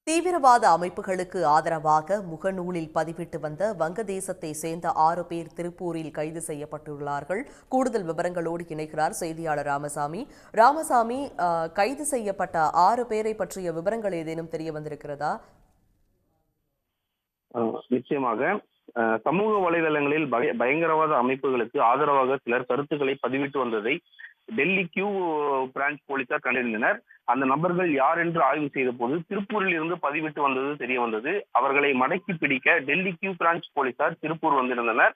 தீவிரவாத அமைப்புகளுக்கு ஆதரவாக முகநூலில் பதிவிட்டு வந்த வங்கதேசத்தை சேர்ந்த 6 பேர் திருப்பூரில் கைது செய்யப்பட்டுள்ளார்கள். கூடுதல் விவரங்களோடு இணைக்கிறார் செய்தியாளர் ராமசாமி. ராமசாமி, கைது செய்யப்பட்ட 6 பேரை பற்றிய விவரங்கள் ஏதேனும் தெரிய வந்திருக்கிறதா? நிச்சயமாக சமூக வலைதளங்களில் பயங்கரவாத அமைப்புகளுக்கு ஆதரவாக சிலர் கருத்துக்களை பதிவிட்டு வந்ததை டெல்லி கியூ பிரான்ச் போலீசார் கண்டறிந்தனர். அந்த நபர்கள் யார் என்று ஆய்வு செய்த போது திருப்பூரில் இருந்து பதிவிட்டு வந்தது தெரிய வந்தது. அவர்களை மடக்கி பிடிக்க டெல்லி கியூ பிரான்ச் போலீசார் திருப்பூர் வந்திருந்தனர்.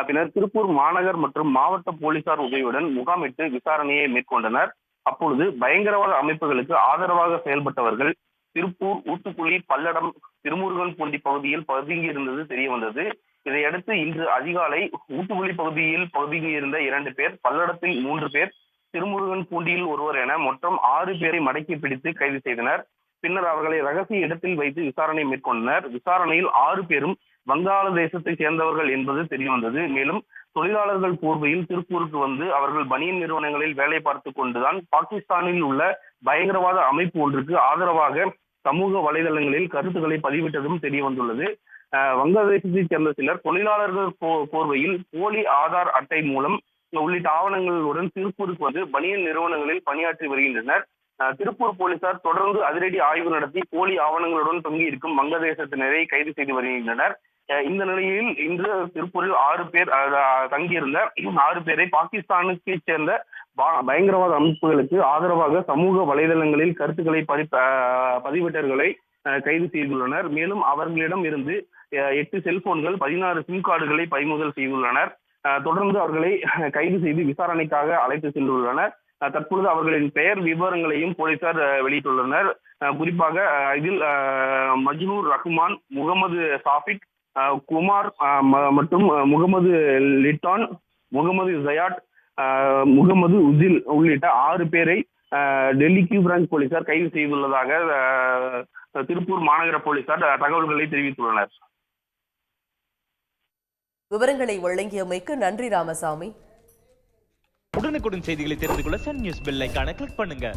பின்னர் திருப்பூர் மாநகர் மற்றும் மாவட்ட போலீசார் உதவியுடன் முகாமிட்டு விசாரணையை மேற்கொண்டனர். அப்பொழுது பயங்கரவாத அமைப்புகளுக்கு ஆதரவாக செயல்பட்டவர்கள் திருப்பூர், ஊத்துக்குளி, பல்லடம், திருமுருகன் பூண்டி பகுதியில் பதுங்கி இருந்தது தெரிய வந்தது. இதையடுத்து இன்று அதிகாலை ஊத்துக்குளி பகுதியில் பதுங்கி இருந்த 2 பேர், பல்லடத்தில் 3 பேர், திருமுருகன் பூண்டியில் ஒருவர் என மொத்தம் 6 பேரை மடக்கி பிடித்து கைது செய்தனர். பின்னர் அவர்களை ரகசிய இடத்தில் வைத்து விசாரணை மேற்கொண்டனர். விசாரணையில் 6 பேரும் வங்காளதேசத்தை சேர்ந்தவர்கள் என்பது தெரிய வந்தது. மேலும் தொழிலாளர்கள் போர்வையில் திருப்பூருக்கு வந்து அவர்கள் பனியன் நிறுவனங்களில் வேலை பார்த்து கொண்டுதான் பாகிஸ்தானில் உள்ள பயங்கரவாத அமைப்பு ஒன்றுக்கு ஆதரவாக சமூக வலைதளங்களில் கருத்துக்களை பதிவிட்டதும் தெரிய வந்துள்ளது. வங்கதேசத்தைச் சேர்ந்த சிலர் தொழிலாளர்கள் போர்வையில் போலி ஆதார் அட்டை மூலம் உள்ளிட்ட ஆவணங்களுடன் திருப்பூருக்கு வந்து பனியன் நிறுவனங்களில் பணியாற்றி வருகின்றனர். திருப்பூர் போலீசார் தொடர்ந்து அதிரடி ஆய்வு நடத்தி போலி ஆவணங்களுடன் தொங்கி இருக்கும் வங்கதேசத்தினரை கைது செய்து வருகின்றனர். இந்த நிலையில் இன்று திருப்பூரில் 6 பேர் தங்கியிருந்த 6 பேரை பாகிஸ்தானுக்கு சேர்ந்த பயங்கரவாத அமைப்புகளுக்கு ஆதரவாக சமூக வலைதளங்களில் கருத்துக்களை பதிவிட்டவர்களை கைது செய்துள்ளனர். மேலும் அவர்களிடம் இருந்து 8 செல்போன்கள், 16 சிம் கார்டுகளை பறிமுதல் செய்துள்ளனர். தொடர்ந்து அவர்களை கைது செய்து விசாரணைக்காக அழைத்து சென்றுள்ளனர். தற்பொழுது அவர்களின் பெயர் விவரங்களையும் போலீசார் வெளியிட்டுள்ளனர். குறிப்பாக இதில் மஜ்னூர் ரஹ்மான், முகமது சாஃபிக், குமார் மற்றும் முகமது லிட்டான், முகமது ஜயாட், முகமது உஜில் உள்ளிட்ட 6 பேரை டெல்லி கியூ பிரான்ச் போலீசார் கைது செய்துள்ளதாக திருப்பூர் மாநகர போலீசார் தகவல்களை தெரிவித்துள்ளனர். விவரங்களை வழங்கியமைக்கு நன்றி ராமசாமி. உடனுக்குடன் செய்திகளை தெரிந்து கொள்ள சன் நியூஸ் பெல் ஐகானை கிளிக் பண்ணுங்க.